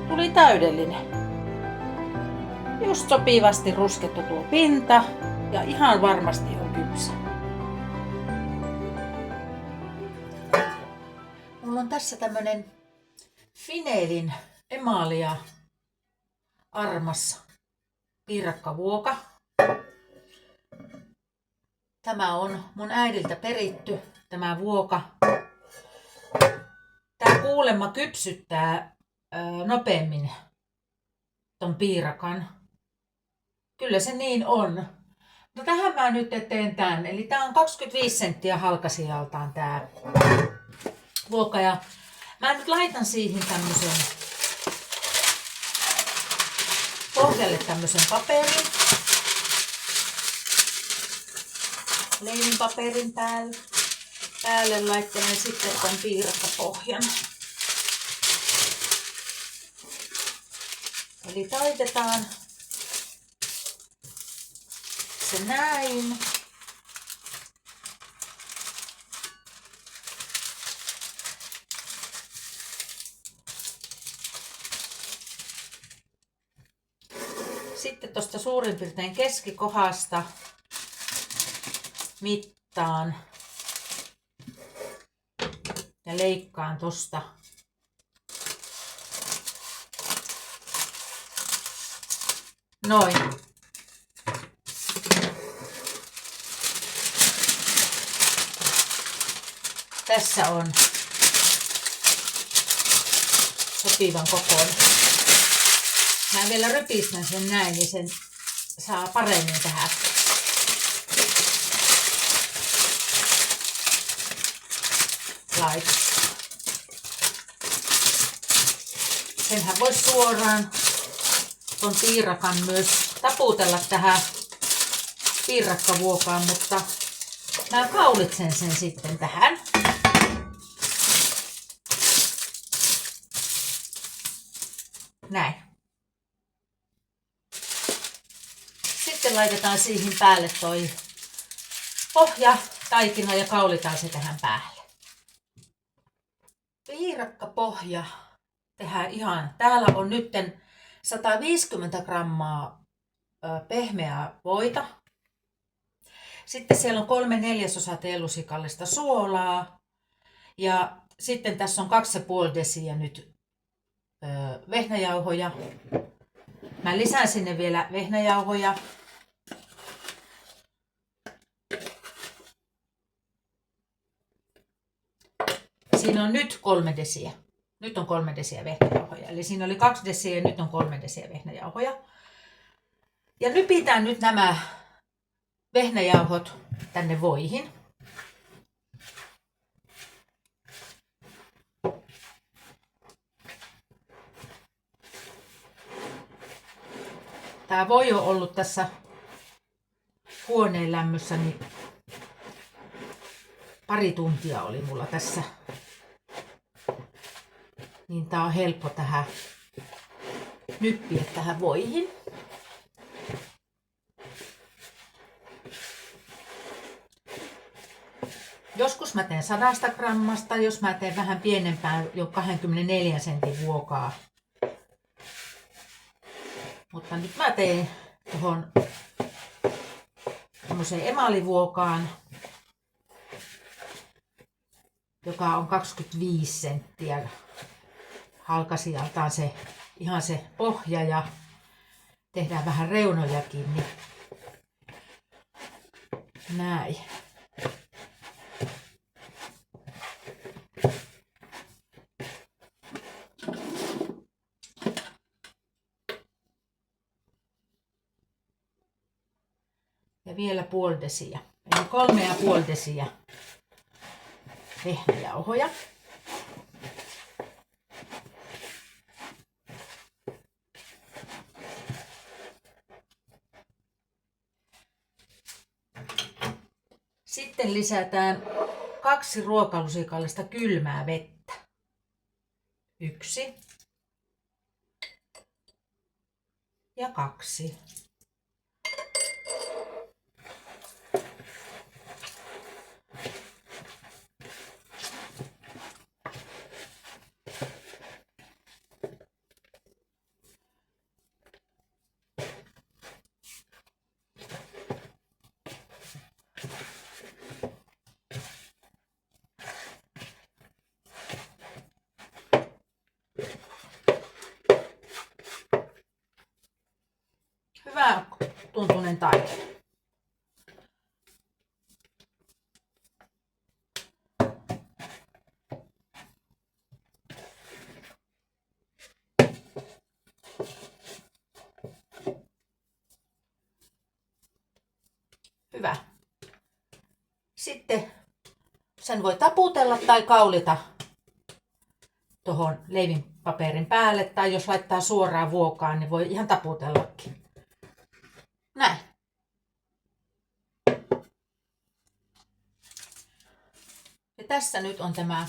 Tuli täydellinen. Just sopivasti ruskettu tuo pinta ja ihan varmasti on kypsä. Mulla on tässä tämmönen Finelin emalia armas piirakkavuoka. Tämä on mun äidiltä peritty, tämä vuoka. Tää kuulemma kypsyttää nopeammin ton piirakan. Kyllä se niin on. No tähän mä nyt teen tän. Eli tää on 25 senttiä halkasijaltaan tää vuoka. Ja mä nyt laitan siihen tämmösen pohjalle tämmösen paperin. Leininpaperin päälle laittelen sitten tämän piirakkapohjan. Eli taitetaan se näin. Sitten tuosta suurin piirtein keskikohdasta mittaan ja leikkaan tosta noin. Tässä on sopivan kokoinen. Mä vielä rypistän sen näin, niin sen saa paremmin tähän. Senhän voisi suoraan ton piirakan myös taputella tähän piirakkavuokaan, mutta mä kaulitsen sen sitten tähän. Näin. Sitten laitetaan siihen päälle toi pohja, taikina ja kaulitaan se tähän päälle. Piirakkapohja tehdään ihan. Täällä on nytten 150 grammaa pehmeää voita. Sitten siellä on 3/4 teelusikallista suolaa. Ja sitten tässä on 2,5 desiä nyt vehnäjauhoja. Mä lisään sinne vielä vehnäjauhoja. Siinä on nyt 3 desiä. Nyt on 3 desiä vehnäjauhoja. Eli siinä oli 2 desiä ja nyt on 3 desiä vehnäjauhoja. Ja nypitään nyt nämä vehnäjauhot tänne voihin. Tää voi on ollut tässä huoneen lämmössä, niin pari tuntia oli mulla tässä. Niin tää on helppo tähän nyppiä tähän voihin. Joskus mä teen 100 grammasta, jos mä teen vähän pienempää, jo 24 sentin vuokaa. Mutta nyt mä teen tuohon tämmöiseen emalivuokaan, joka on 25 senttiä halkasijaltaan se ihan se pohja ja tehdään vähän reunojakin, niin näin. Ja vielä puoli desiä, eli 3,5 desiä vehnäjauhoja. Sitten lisätään 2 ruokalusikallista kylmää vettä. 1 ja 2. Hyvä tuntunen taikina. Hyvä. Sitten sen voi taputella tai kaulita tuohon leivinpaperin päälle, tai jos laittaa suoraan vuokaan, niin voi ihan taputellakin. Näin. Ja tässä nyt on tämä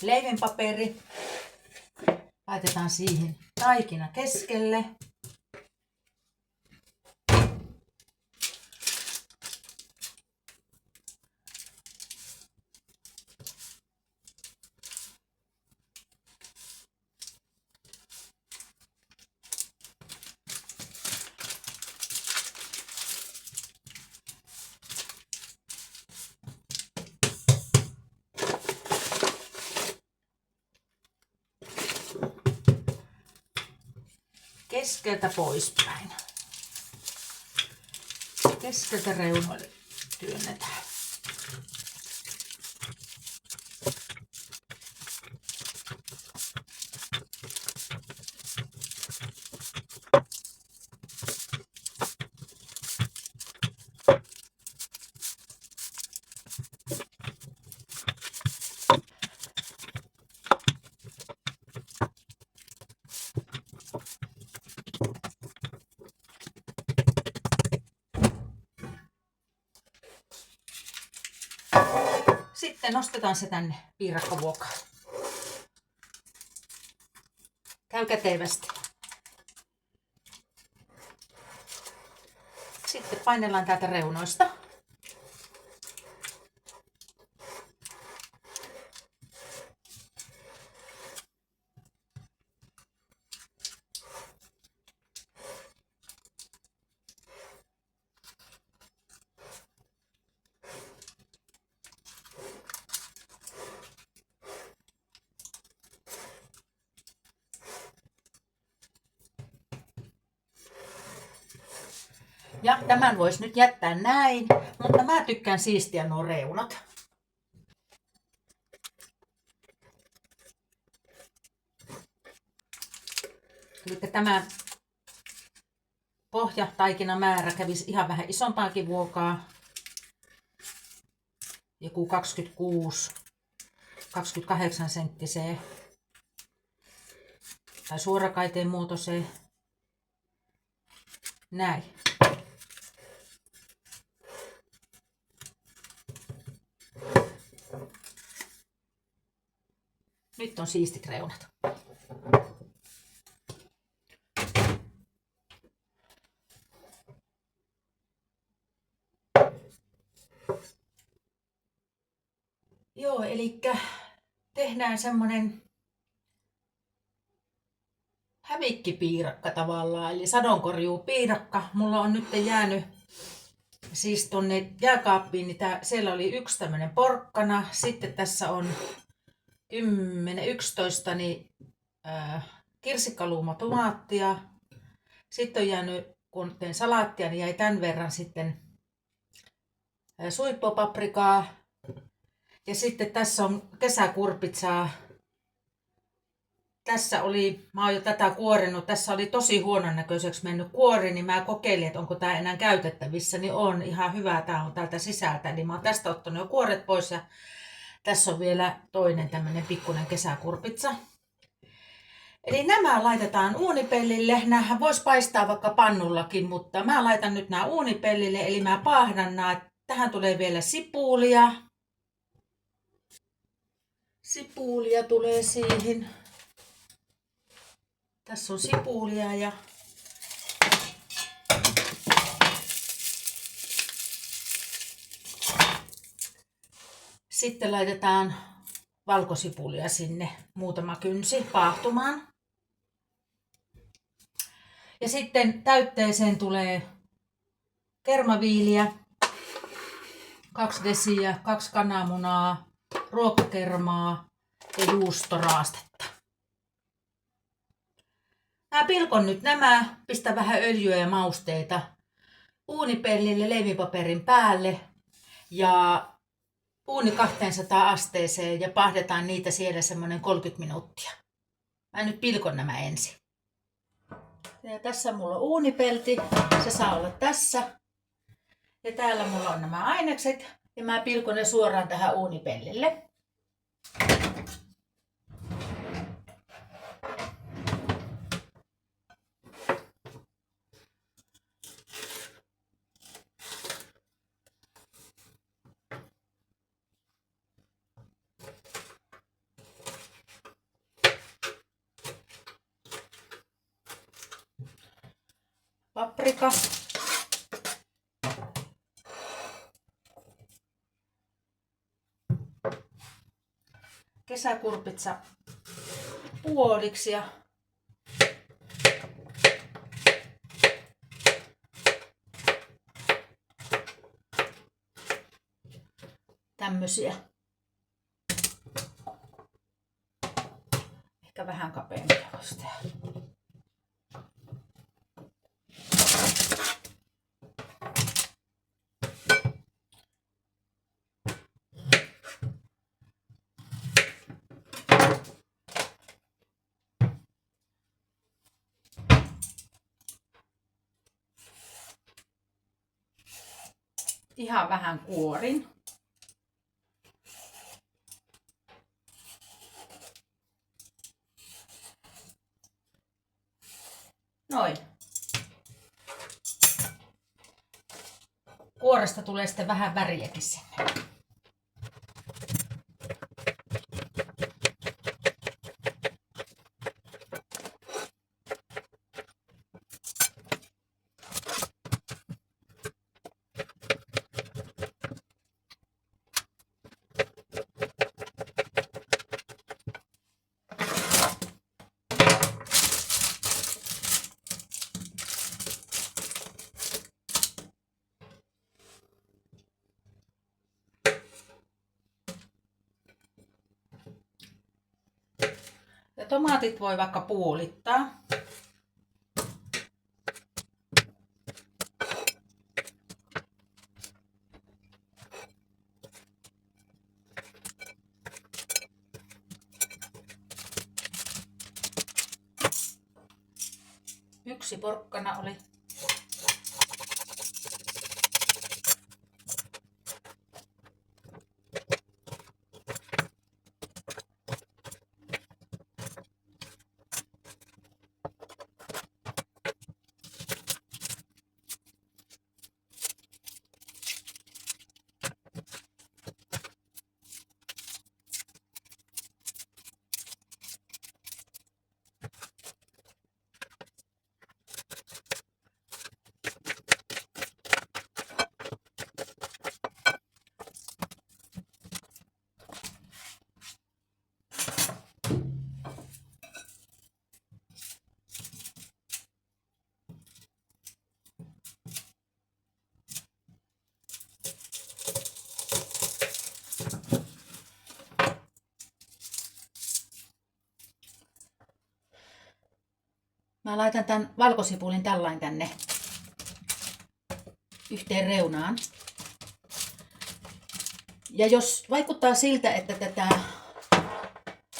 leivinpaperi. Laitetaan siihen taikina keskelle. Keskeltä poispäin. Keskeltä reunoille työnnetään. Sitten nostetaan se tänne piirakkavuokaan. Käy kätevästi. Sitten painellaan täältä reunoista. Ja tämän voisi nyt jättää näin, mutta mä tykkään siistiä nuo reunat. Eli tämä pohjataikinämäärä kävisi ihan vähän isompaakin vuokaa. Joku 26-28 senttiseen. Tai suorakaiteen muotoiseen. Näin. Nyt on siistit reunat. Joo, eli tehdään semmonen hävikkipiirakka tavallaan, eli sadonkorjuupiirakka. Mulla on nyt jäänyt siis tonne jääkaappiin, niin siellä oli 1 tämmönen porkkana. Sitten tässä on 10-11 niin, kirsikkaluuma tomaattia. Sitten on jäänyt, kun tein salaattia, niin jäi tämän verran sitten suippopaprikaa. Ja sitten tässä on kesäkurpitsaa. Tässä oli, mä oon jo tätä kuorinut, tässä oli tosi huonon näköiseksi mennyt kuori, niin mä kokeilin, että onko tää enää käytettävissä, niin on ihan hyvä, tää on täältä sisältä. Eli mä oon tästä ottanut jo kuoret pois ja Tässä on vielä toinen tämmönen pikkuinen kesäkurpitsa. Eli nämä laitetaan uunipellille. Nämähän voisi paistaa vaikka pannullakin, mutta mä laitan nyt nämä uunipellille, eli mä paahdan nämä. Tähän tulee vielä sipulia. Sipulia tulee siihen. Tässä on sipulia ja sitten laitetaan valkosipulia sinne muutama kynsi paahtumaan. Ja sitten täytteeseen tulee kermaviiliä, 2 desiä, 2 kananmunaa, ruokakermaa ja juustoraastetta. Mä pilkon nyt nämä, pistän vähän öljyä ja mausteita uunipellille leivinpaperin päälle ja uuni 200 asteeseen ja paahdetaan niitä siellä semmoinen 30 minuuttia. Mä nyt pilkon nämä ensin. Ja tässä mulla on uunipelti, se saa olla tässä. Ja täällä mulla on nämä ainekset ja mä pilkon ne suoraan tähän uunipellille. Paprika. Kesäkurpitsa puoliksi ja tämmösiä. Ehkä vähän kapeampia vasta. Ihan vähän kuorin. Noin. Kuoresta tulee sitten vähän väriäkin sinne. Ja tomaatit voi vaikka puolittaa. Yksi porkkana oli. Mä laitan tämän valkosipulin tällain tänne yhteen reunaan. Ja jos vaikuttaa siltä, että tätä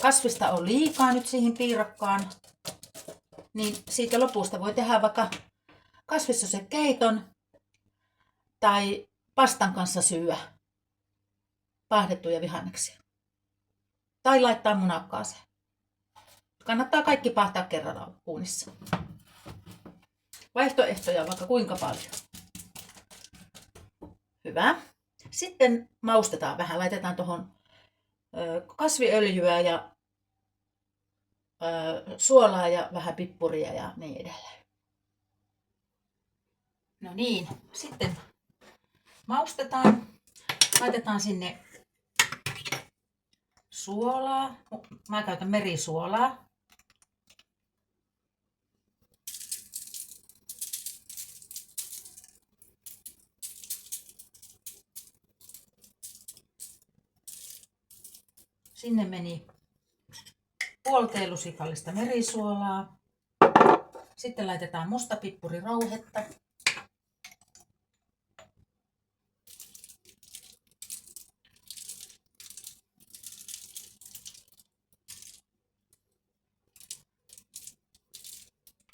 kasvista on liikaa nyt siihen piirakkaan, niin siitä lopusta voi tehdä vaikka kasvissosekeiton tai pastan kanssa syödä paahdettuja vihanneksia. Tai laittaa munakkaaseen. Kannattaa kaikki pahtaa kerralla uunissa. Vaihtoehtoja on vaikka kuinka paljon. Hyvä. Sitten maustetaan vähän. Laitetaan tuohon kasviöljyä ja suolaa ja vähän pippuria ja niin edelleen. No niin, sitten maustetaan. Laitetaan sinne suolaa. Mä käytän merisuolaa. Sinne meni puoli teelusikallista merisuolaa. Sitten laitetaan mustapippurirouhetta.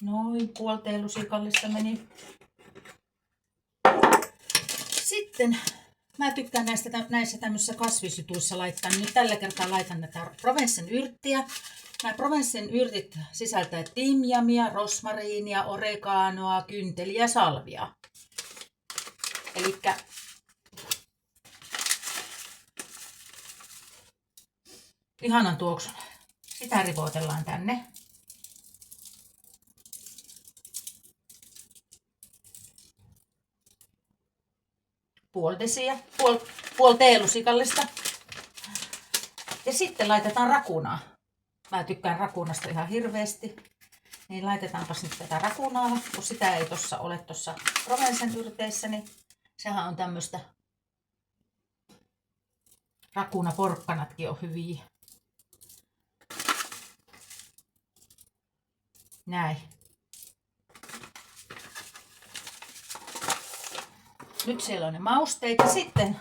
Noin puoli teelusikallista meni. Sitten mä tykkään näissä tämmöisissä kasvisjutuissa laittaa. Nyt tällä kertaa laitan näitä Provencen yrttiä. Nämä Provencen yrtit sisältää timjamia, rosmariinia, oreganoa, kynteliä ja salvia. Elikkä ihanan tuoksun. Sitä ripotellaan tänne. Puoli desiä, puoli teelusikallista. Ja sitten laitetaan rakunaa. Mä tykkään rakunasta ihan hirveästi. Niin laitetaanpas nyt tätä rakunaa, kun sitä ei tossa ole tuossa Provencen yrteissä, niin sehän on tämmöistä. Rakunaporkkanatkin on hyviä. Näin. Nyt siellä on ne mausteet ja sitten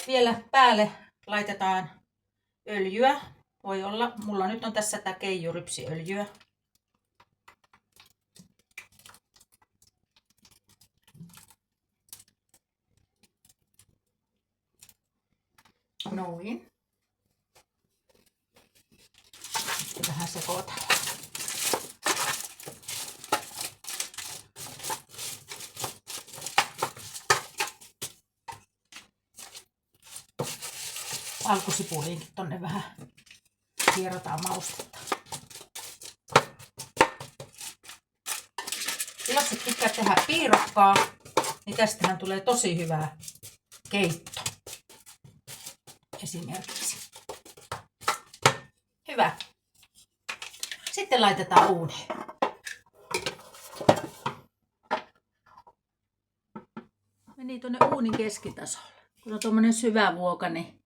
vielä päälle laitetaan öljyä. Voi olla, mulla nyt on tässä tää keijurypsiöljyä. Noin. Sitten vähän sekoitaan. Alkusipuliinkin tonne vähän hierotaan maustetta. Jos et tykkää tehdä piirakkaa, niin tästähän tulee tosi hyvä keitto. Esimerkiksi. Hyvä. Sitten laitetaan uuniin. Meni tuonne uunin keskitasolle. Kun on tuommoinen syvä vuoka, niin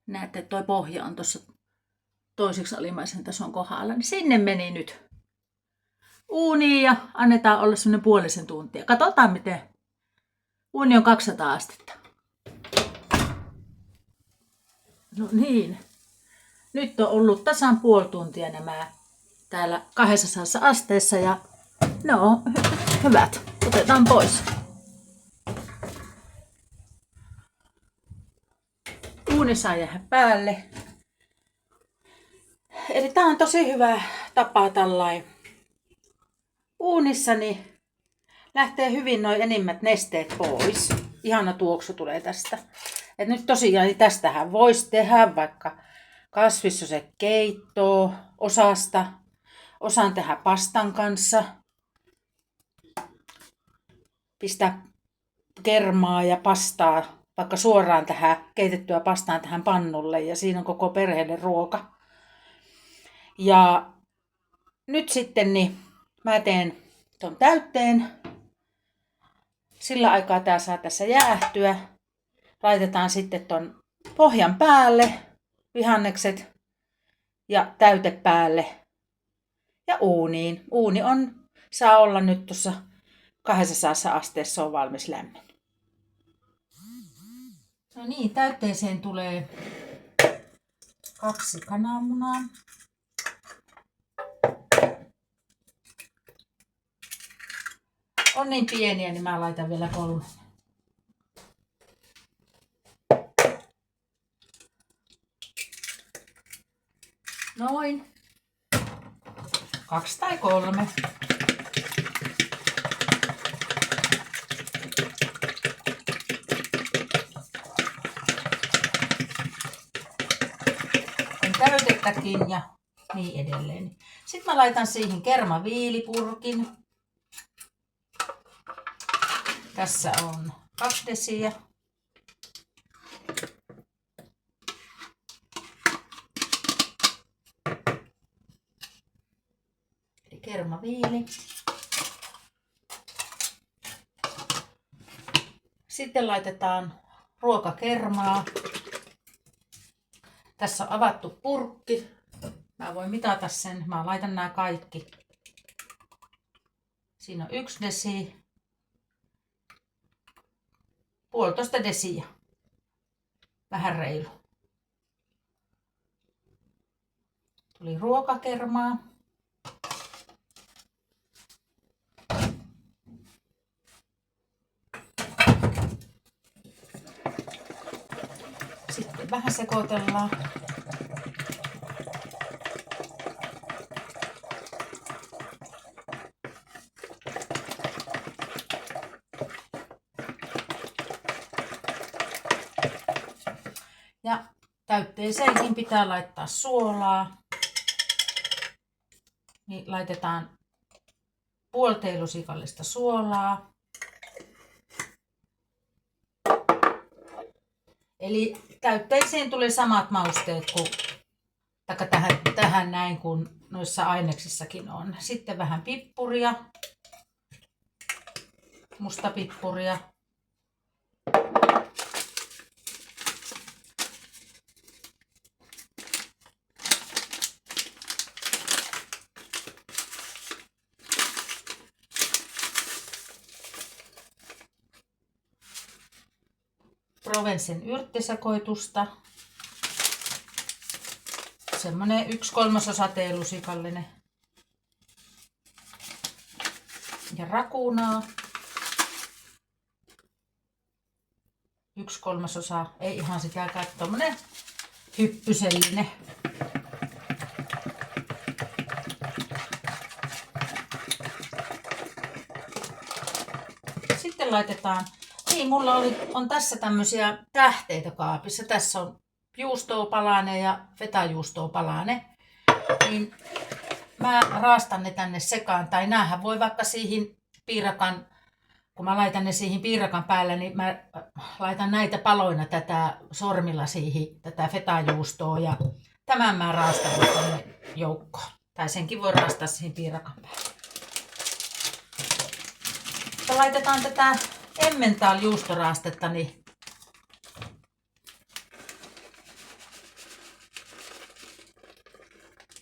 näette, että toi pohja on tuossa toiseksi alimmaisen tason kohdalla. Niin sinne meni nyt uuniin ja annetaan olla semmoinen puolisen tuntia. Katsotaan miten. Uuni on 200 astetta. No niin. Nyt on ollut tasan puoli tuntia nämä täällä 200 asteessa ja ne on hyvät. Otetaan pois. Uuni saa jäädä päälle. Eli tää on tosi hyvä tapa tällain uunissa, niin lähtee hyvin noin enimmät nesteet pois. Ihana tuoksu tulee tästä. Et nyt tosiaan niin tästähän voisi tehdä vaikka kasvissosekeittoa osan tehdä pastan kanssa. Pistää kermaa ja pastaa vaikka suoraan tähän keitettyä pastaan tähän pannulle ja siinä on koko perheelle ruoka. Ja nyt sitten niin mä teen ton täytteen. Sillä aikaa tää saa tässä jäähtyä. Laitetaan sitten ton pohjan päälle vihannekset ja täyte päälle ja uuniin. Uuni saa olla nyt tuossa 200 asteessa, on valmis lämmin. No niin, täytteeseen tulee 2 kananmunaa. On niin pieniä, niin mä laitan vielä 3. Noin 2 tai 3. On täytettäkin ja niin edelleen. Sitten mä laitan siihen kermaviilipurkin. Tässä on 2 desiä. Eli kermaviili. Sitten laitetaan ruokakermaa. Tässä on avattu purkki. Mä voin mitata sen. Mä laitan nämä kaikki. Siinä on 1 desi. 1,5 desiä. Vähän reilu. Tuli ruokakermaa. Sitten vähän sekoitellaan. Ja täytteeseenkin pitää laittaa suolaa. Niin laitetaan 0,5 teelusikallista suolaa. Eli täytteeseen tulee samat mausteet kuin tähän näin kuin noissa aineksissakin on. Sitten vähän pippuria, mustapippuria. Provencen yrttisekoitusta. Semmonen 1/3 teelusikallinen. Ja rakunaa. 1/3, ei ihan sitäkään, tommonen hyppysellinen. Sitten laitetaan, niin mulla on tässä tämmöisiä tähteitä kaapissa. Tässä on juustoa palanen ja fetajuustoa palanen. Niin mä raastan ne tänne sekaan, tai näähän voi vaikka siihen piirakan, kun mä laitan ne siihen piirakan päälle, niin mä laitan näitä paloina tätä sormilla siihen, tätä fetajuustoa, ja tämän mä raastan tänne joukkoon. Tai senkin voi raastaa siihen piirakan päälle. Sitten laitetaan tätä Emmental-juustoraastetta, niin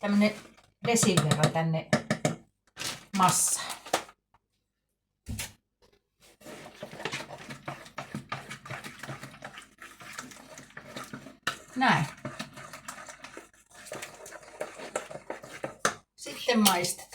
tämmönen desin verran tänne massaan. Näin. Sitten maistetaan.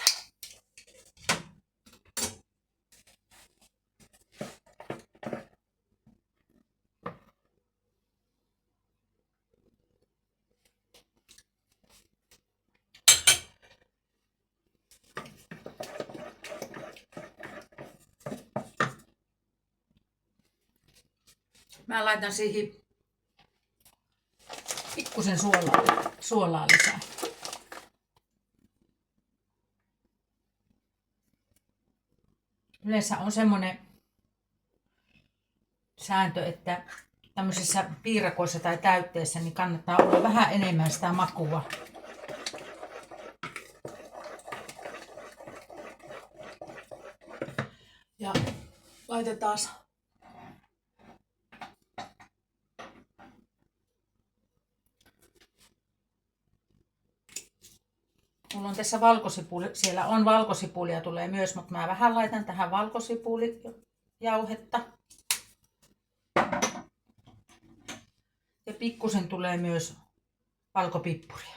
Mä laitan siihen pikkusen suolaa lisää. Yleensä on semmoinen sääntö, että tämmöisissä piirakoissa tai täytteissä niin kannattaa olla vähän enemmän sitä makua. Ja laitetaan mulla on tässä valkosipuli, siellä on valkosipulia tulee myös, mutta mä vähän laitan tähän valkosipulijauhetta. Ja pikkusen tulee myös valkopippuria.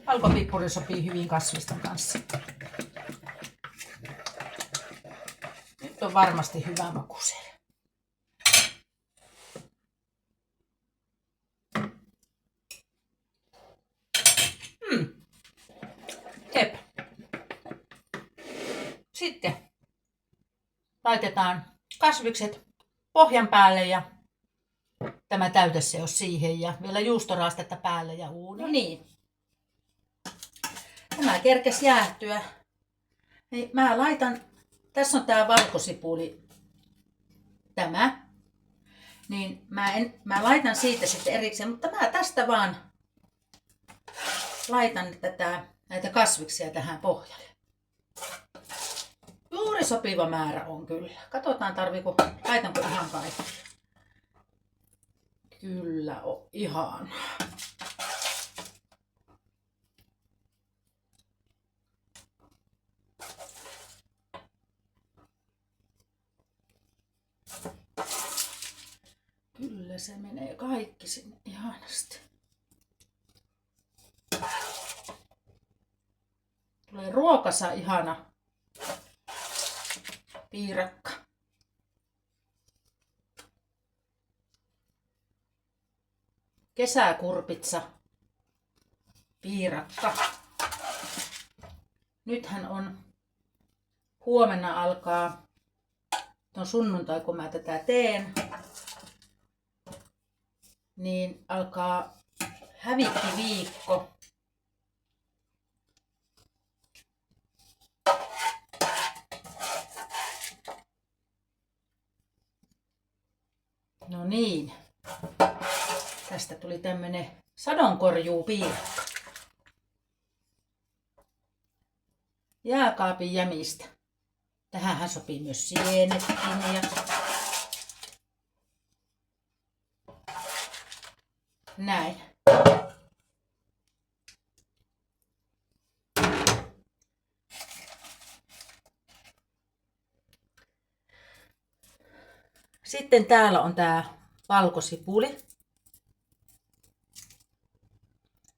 Valkopippuri sopii hyvin kasviston kanssa. Nyt on varmasti hyvä maku siellä. laitetaan kasvikset pohjan päälle ja tämä täyteseos siihen ja vielä juustoraastetta päälle ja uuni. No niin. Tämä kerkesi jäähtyä. Niin mä laitan, tässä on tää valkosipuli, tämä. Niin mä laitan siitä sitten erikseen, mutta mä tästä vaan laitan näitä kasviksia tähän pohjalle. Juuri sopiva määrä on kyllä. Katsotaan laitanko ihan kaikki. Kyllä on ihan. Kyllä se menee kaikki sinne ihanasti. Tulee ruokasa ihana piirakka. Kesäkurpitsa piirakka. Nythän on, huomenna alkaa, on sunnuntai kun mä tätä teen, niin alkaa hävikkiviikko. No niin. Tästä tuli tämmönen sadonkorjuupiirakka. Jääkaapin jämistä. Tähänhän sopii myös sienetkin ja näin. Sitten täällä on tää valkosipuli.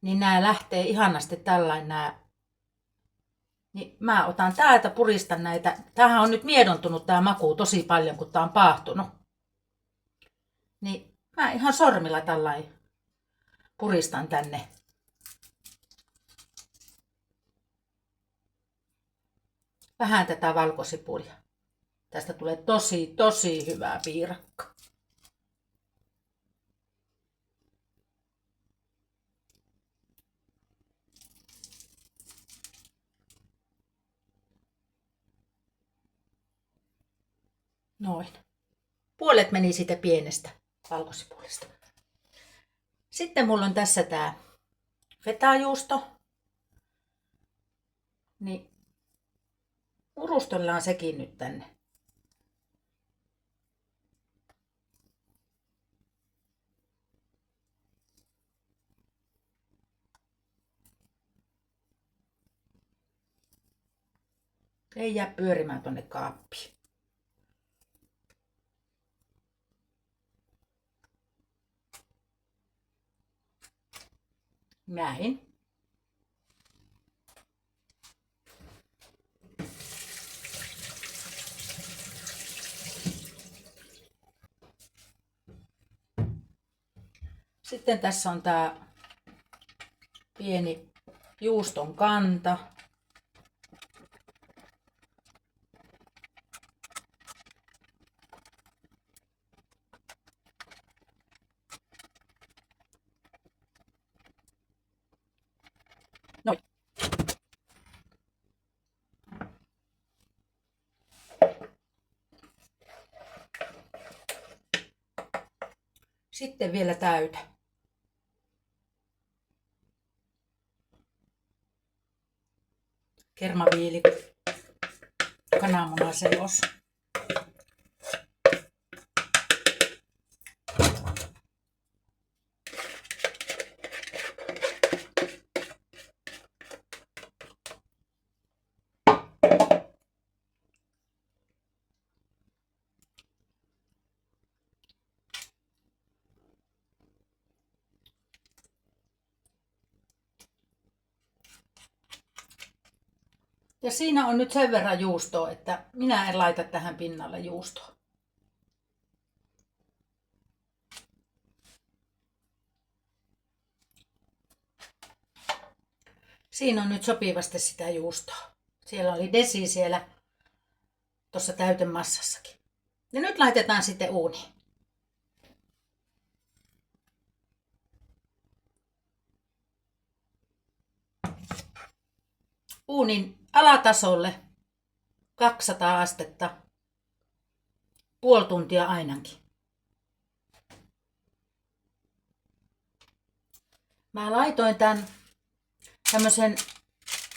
Niin nää lähtee ihanasti tällainen Niin mä otan täältä, puristan näitä. Tämähän on nyt miedontunut tää maku tosi paljon, kun tää on paahtunut. Niin mä ihan sormilla tällainen puristan tänne. Vähän tätä valkosipulia. Tästä tulee tosi hyvää piirakka. Noin. Puolet meni siitä pienestä valkosipulista. Sitten mulla on tässä tää fetajuusto. Niin urustellaan sekin nyt tänne. Ei jää pyörimään tonne kaappiin. Näin. Sitten tässä on tää pieni juuston kanta. Noin. Sitten vielä täytä. Kermaviili, kananmunaseos. Ja siinä on nyt sen verran juustoa, että minä en laita tähän pinnalle juustoa. Siinä on nyt sopivasti sitä juustoa. Siellä oli desi siellä tuossa täytemassassakin. Ja nyt laitetaan sitten uuniin. Uunin alatasolle 200 astetta, puoli tuntia ainakin. Mä laitoin tämän tämmöisen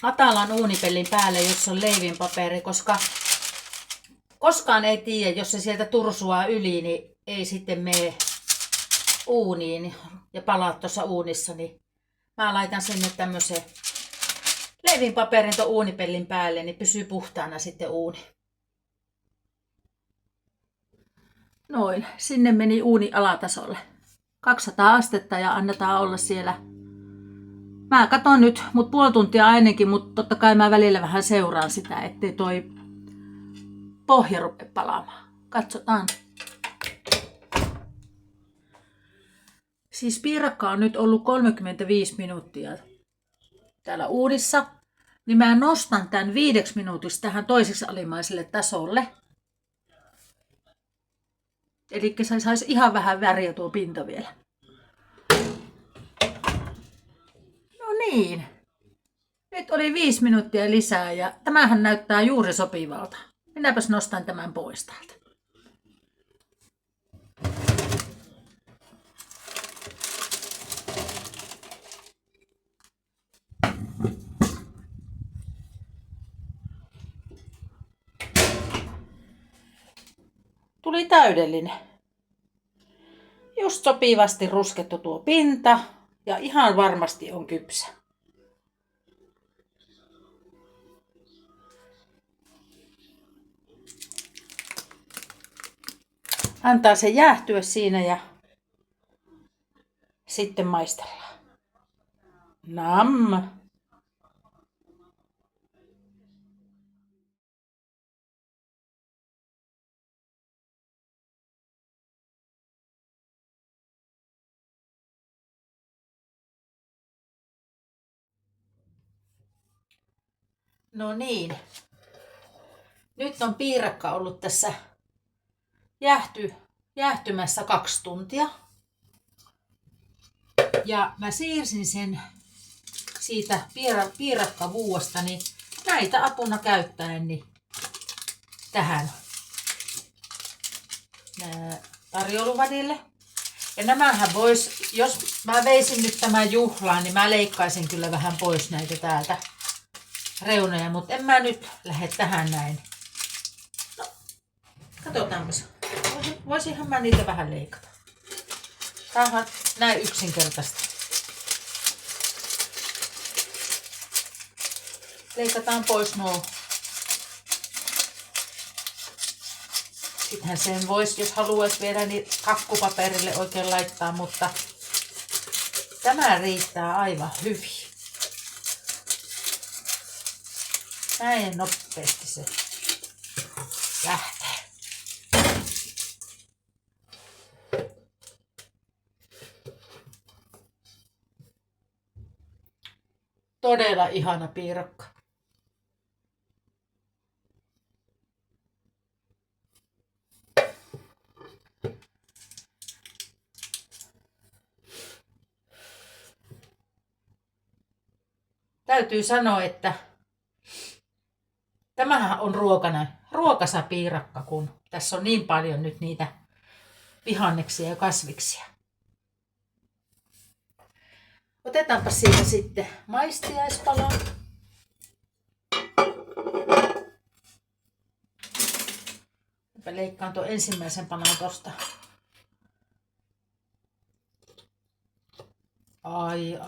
matalan uunipellin päälle, jossa on leivinpaperi, koska koskaan ei tiedä, jos se sieltä tursuaa yli, niin ei sitten mene uuniin ja palaa tuossa uunissa. Niin mä laitan sinne tämmöisen leivinpaperin tuon uunipellin päälle, niin pysyy puhtaana sitten uuni. Noin, sinne meni uuni alatasolle. 200 astetta ja annetaan olla siellä. Mä katon nyt, mut puoli tuntia ainakin, mutta totta kai mä välillä vähän seuraan sitä, ettei toi pohja rupea palaamaan. Katsotaan. Siis piirakka on nyt ollut 35 minuuttia täällä uunissa, niin mä nostan tämän 5 minuutiksi tähän toiseksi alimmaiselle tasolle. Eli se saisi ihan vähän väriä tuo pinta vielä. No niin. Nyt oli 5 minuuttia lisää ja tämähän näyttää juuri sopivalta. Minäpäs nostan tämän pois täältä. Tuli täydellinen. Just sopivasti ruskettu tuo pinta ja ihan varmasti on kypsä. Antaa se jäähtyä siinä ja sitten maistellaan. Nam! No niin. Nyt on piirakka ollut tässä jäähtymässä 2 tuntia. Ja mä siirsin sen siitä piirakkavuosta niin näitä apuna käyttäen niin tähän tarjouluvadille. Ja nämähän vois, jos mä veisin nyt tämän juhlaan, niin mä leikkaisin kyllä vähän pois näitä täältä reunoja, mutta en mä nyt lähde tähän näin. No, katsotaanpas. Voisinhan mä niitä vähän leikata. Tämähän näin yksinkertaista. Leikataan pois nuo. Sittenhän sen voisi, jos haluaisi vielä, niin kakkupaperille oikein laittaa, mutta tämä riittää aivan hyvin. Näin nopeasti se lähtee. Todella ihana piirakka. Täytyy sanoa, että tämähän on ruokasa piirakka, kun tässä on niin paljon nyt niitä vihanneksia ja kasviksia. Otetaanpa siitä sitten maistiaispala. Mä leikkaan tuon ensimmäisen palan tosta. Ai.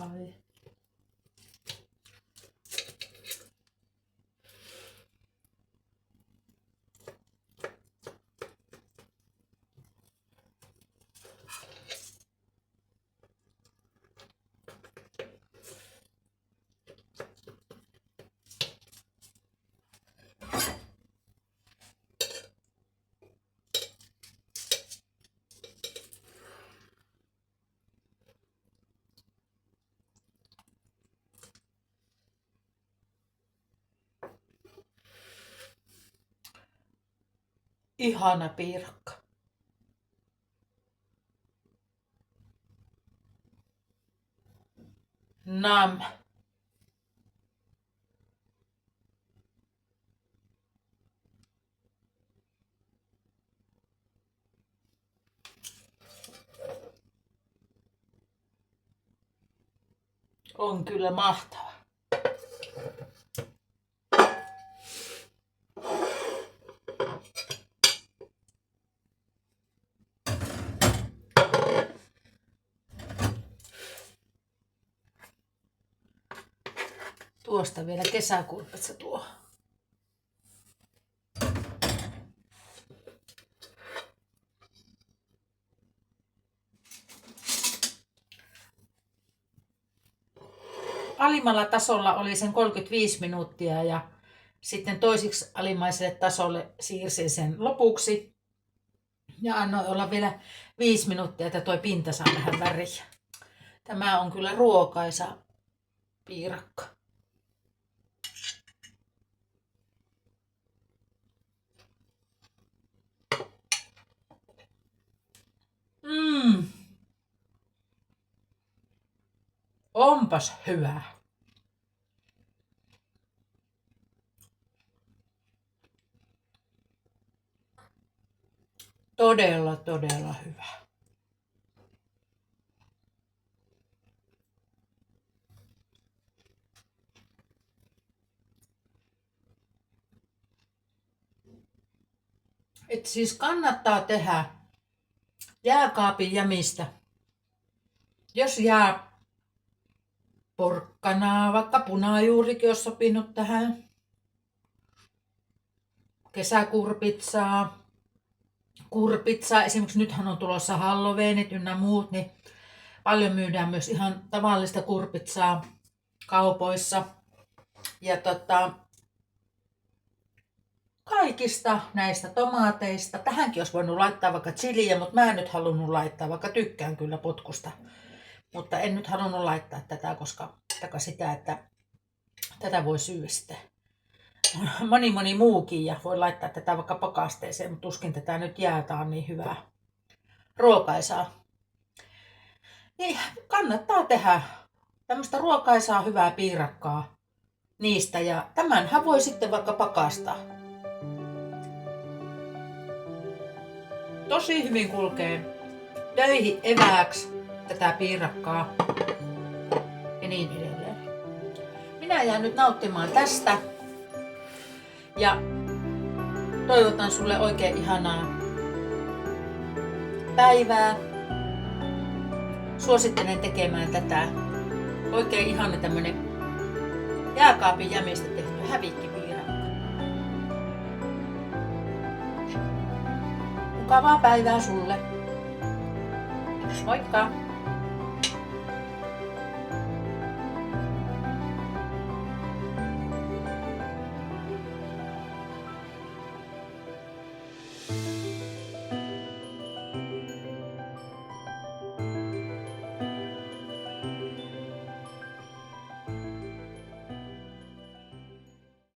Ihana piirakka. Nam. On kyllä mahtava. Tuosta vielä kesäkurpitsa tuo. Alimmalla tasolla oli sen 35 minuuttia ja sitten toisiksi alimmaiselle tasolle siirsin sen lopuksi. Ja annoin olla vielä 5 minuuttia, että toi pinta saa vähän väriä. Tämä on kyllä ruokaisa piirakka. Onpas hyvä. Todella hyvä. Et siis kannattaa tehdä jääkaapin jämistä. Jos jää porkkanaa, vaikka punajuurikin olisi sopinut tähän. Kesäkurpitsaa. Kurpitsaa. Esimerkiksi nythän on tulossa halloweenit ynnä muut, niin paljon myydään myös ihan tavallista kurpitsaa kaupoissa. Ja kaikista näistä tomaateista. Tähänkin olisi voinut laittaa vaikka chiliä, mutta mä en nyt halunnut laittaa, vaikka tykkään kyllä potkusta. Mutta en nyt halunnut laittaa tätä, koska sitä, että tätä voi syödä sitten moni muukin ja voi laittaa tätä vaikka pakasteeseen, mutta tuskin tätä nyt jää, tää on niin hyvää ruokaisaa. Niin kannattaa tehdä tämmöistä ruokaisaa hyvää piirakkaa niistä ja tämänhän voi sitten vaikka pakastaa. Tosi hyvin kulkee töihin evääksi tätä piirakkaa ja niin edelleen. Minä jään nyt nauttimaan tästä ja toivotan sulle oikein ihanaa päivää. Suosittelen tekemään tätä. Oikein ihana tämmönen jääkaapin jämistä tehty hävikkipiirakka. Mukavaa päivää sulle. Moikka!